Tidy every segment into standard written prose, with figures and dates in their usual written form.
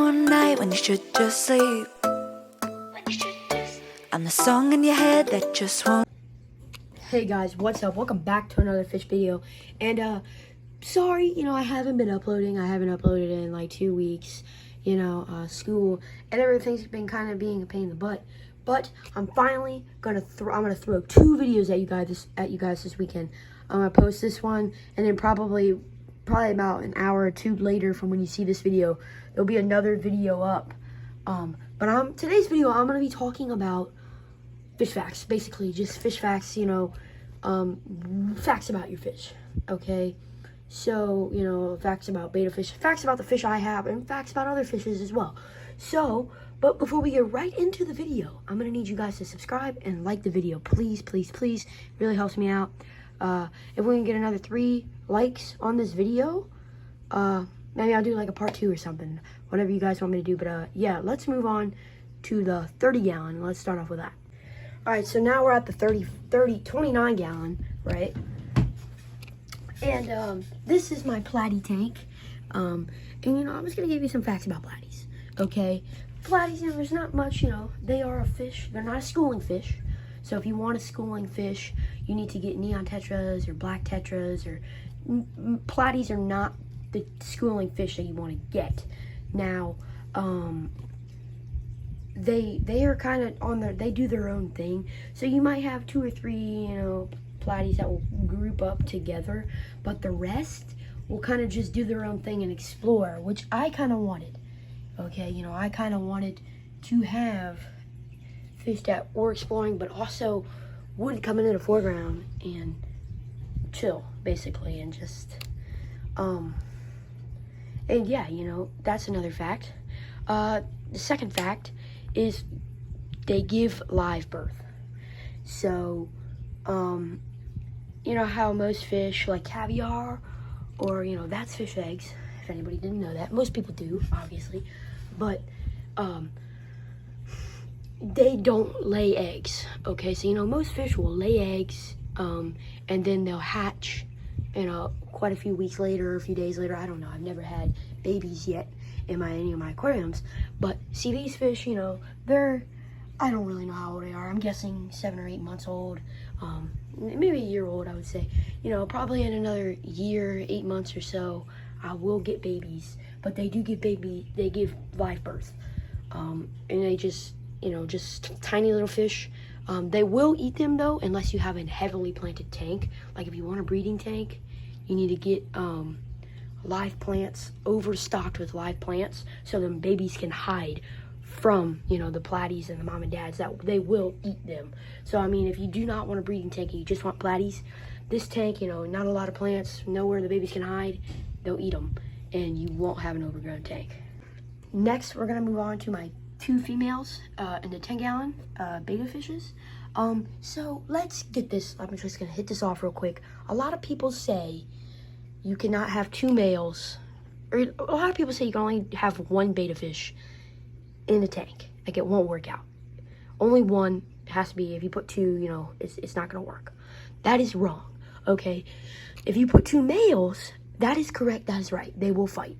all night when you should just sleep. I'm the song in your head that just won't. Hey guys, what's up? Welcome back to another fish video. And sorry, I haven't been uploading. I haven't uploaded in like 2 weeks. School and everything's been kind of being a pain in the butt. But I'm finally gonna throw 2 videos at you guys this weekend. I'm gonna post this one, and then probably about an hour or 2 later from when you see this video, there'll be another video up. But today's video, I'm gonna be talking about fish facts, basically just fish facts. Facts about your fish. Okay. So, facts about betta fish, facts about the fish I have, and facts about other fishes as well. But before we get right into the video, I'm going to need you guys to subscribe and like the video. Please, please, please. It really helps me out. If we can get another 3 likes on this video, maybe I'll do like a part 2 or something. Whatever you guys want me to do. But, yeah, let's move on to the 30 gallon. Let's start off with that. All right, so now we're at the 29 gallon, right? And this is my Platy tank. And I'm just gonna give you some facts about Platies. Okay, Platies, there's not much. They are a fish. They're not a schooling fish. So if you want a schooling fish, you need to get neon tetras or black tetras. Or Platies are not the schooling fish that you want to get. Now, they are kind of they do their own thing. So you might have 2 or 3, Platies that will group up together, but the rest will kind of just do their own thing and explore, which I kind of wanted. Okay, I kind of wanted to have fish that were exploring, but also would come into the foreground and chill, basically, and just, and yeah, that's another fact. The second fact is they give live birth. So, how most fish, like caviar, or, that's fish eggs, if anybody didn't know that. Most people do, obviously. But, they don't lay eggs, okay? So, most fish will lay eggs, and then they'll hatch, quite a few weeks later, or a few days later. I don't know. I've never had babies yet in any of my aquariums. But, see, these fish, I don't really know how old they are. I'm guessing 7 or 8 months old. Maybe a year old, I would say. Probably in another year, 8 months or so, I will get babies. But they do give they give live birth. And they just tiny little fish. They will eat them, though, unless you have a heavily planted tank. Like if you want a breeding tank, you need to get live plants, overstocked with live plants, so the babies can hide from, the Platies and the mom and dads, that they will eat them. So, if you do not want a breeding tank and you just want Platies, this tank, not a lot of plants, nowhere the babies can hide, they'll eat them, and you won't have an overgrown tank. Next, we're going to move on to my 2 females in the 10 gallon betta fishes. So, let's get this. I'm just going to hit this off real quick. A lot of people say you cannot have 2 males, or a lot of people say you can only have 1 betta fish in the tank. Like, it won't work out. Only 1 has to be. If you put 2, it's not gonna work. That is wrong. Okay, if you put 2 males, that is correct. That is right. They will fight.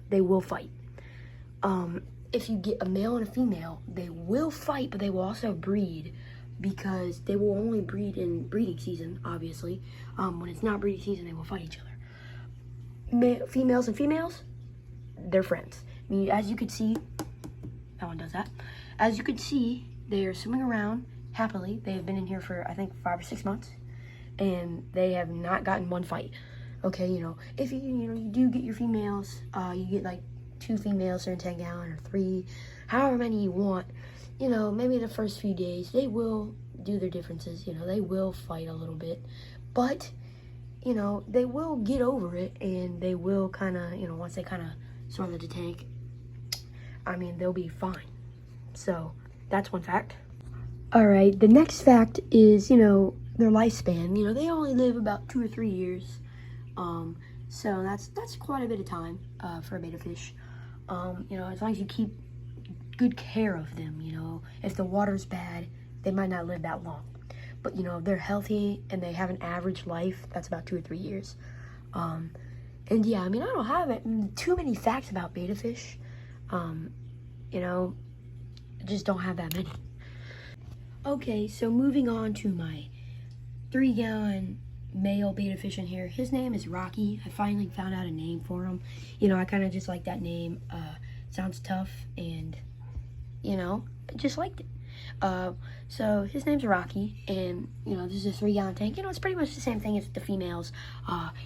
They will fight. If you get a male and a female, they will fight, but they will also breed, because they will only breed in breeding season. Obviously, when it's not breeding season, they will fight each other. Females and females, they're friends. As you could see. That one does that. As you can see, they are swimming around happily. They have been in here for, I think, 5 or 6 months, and they have not gotten 1 fight. Okay, if you do get your females, you get like 2 females in 10 gallon or 3, however many you want. Maybe the first few days they will do their differences. They will fight a little bit, but they will get over it, and they will kind of, once they kind of swim to the tank, they'll be fine. So, that's 1 fact. Alright, the next fact is, their lifespan. They only live about 2 or 3 years. So, that's quite a bit of time for a betta fish. As long as you keep good care of them, if the water's bad, they might not live that long. But, if they're healthy and they have an average life, that's about 2 or 3 years. And yeah, I don't have too many facts about betta fish. You know, just don't have that many. Okay, so moving on to my 3-gallon male betta fish in here. His name is Rocky. I finally found out a name for him. You know, I kind of just like that name. Sounds tough, and, you know, I just liked it. So his name's Rocky, and, you know, this is a 3-gallon tank. You know, it's pretty much the same thing as the females.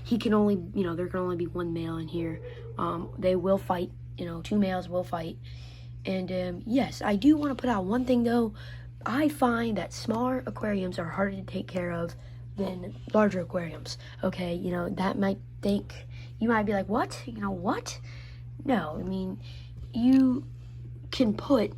He can only, you know, there can only be 1 male in here. They will fight, you know, 2 males will fight. And, yes, I do want to put out one thing, though. I find that smaller aquariums are harder to take care of than larger aquariums. Okay, you know, that might think, you might be like, what? You know, what? No, I mean, you can put,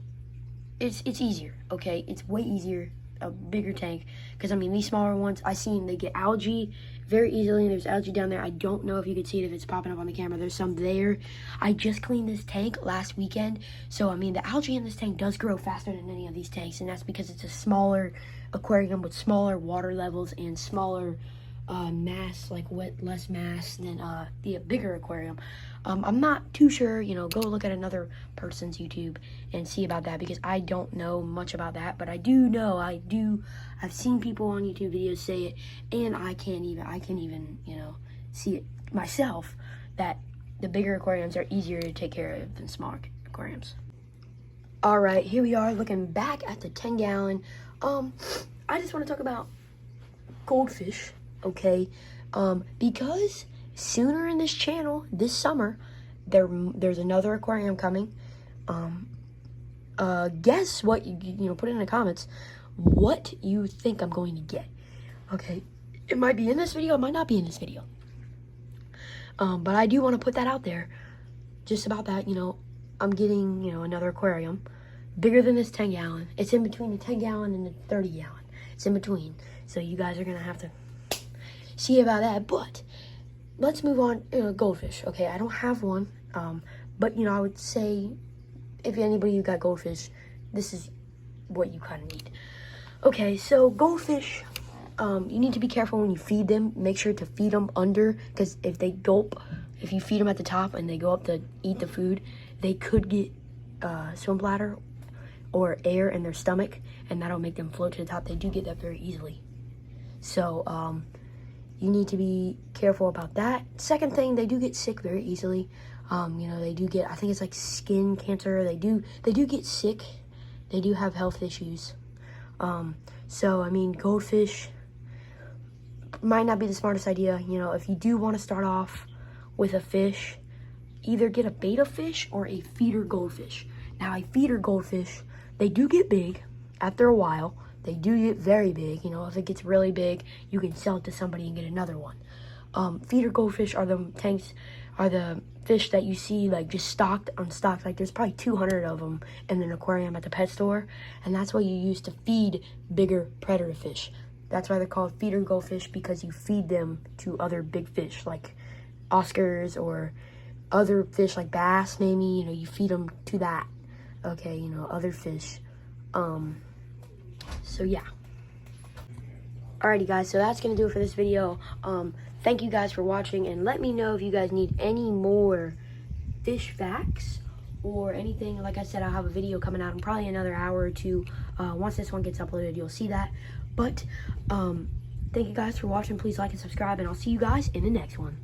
it's easier, okay? It's way easier, a bigger tank, because, I mean, these smaller ones, I seen they get algae very easily, and there's algae down there. I don't know if you could see it if it's popping up on the camera. There's some there. I just cleaned this tank last weekend, so, I mean, the algae in this tank does grow faster than any of these tanks, and that's because it's a smaller aquarium with smaller water levels and smaller mass, like less mass than the bigger aquarium. I'm not too sure, you know, go look at another person's YouTube and see about that, because I don't know much about that, but I do know, I've seen people on YouTube videos say it, and I can even, you know, see it myself, that the bigger aquariums are easier to take care of than smaller aquariums. All right, here we are looking back at the 10-gallon. I just want to talk about goldfish, okay? Because sooner in this channel, this summer, there's another aquarium coming. Guess what, you know, put it in the comments what you think I'm going to get. Okay, it might be in this video, it might not be in this video. But I do want to put that out there, just about that. You know, I'm getting, you know, another aquarium, bigger than this 10-gallon. It's in between the 10-gallon and the 30-gallon. It's in between. So you guys are going to have to see about that. But let's move on. Goldfish. Okay, I don't have one. But, you know, I would say, if anybody you got goldfish, this is what you kind of need. Okay, so goldfish, you need to be careful when you feed them. Make sure to feed them under, because if they gulp, if you feed them at the top and they go up to eat the food, they could get swim bladder or air in their stomach, and that'll make them float to the top. They do get that very easily. So, you need to be careful about that. Second thing, they do get sick very easily. You know, they do get, I think it's like skin cancer. They do get sick. They do have health issues. So, I mean, goldfish might not be the smartest idea. You know, if you do want to start off with a fish, either get a betta fish or a feeder goldfish. Now, a feeder goldfish, they do get big after a while. They do get very big. You know, if it gets really big, you can sell it to somebody and get another one. Feeder goldfish are the fish that you see, like, just stocked on stock. Like, there's probably 200 of them in an aquarium at the pet store, and that's what you use to feed bigger predator fish. That's why they're called feeder goldfish, because you feed them to other big fish, like Oscars or other fish like bass, maybe. You know, you feed them to that. Okay, you know, other fish. So yeah. Alrighty guys, so that's gonna do it for this video. Thank you guys for watching, and let me know if you guys need any more fish facts or anything. Like I said, I'll have a video coming out in probably another hour or two. Once this one gets uploaded, you'll see that. But thank you guys for watching. Please like and subscribe, and I'll see you guys in the next one.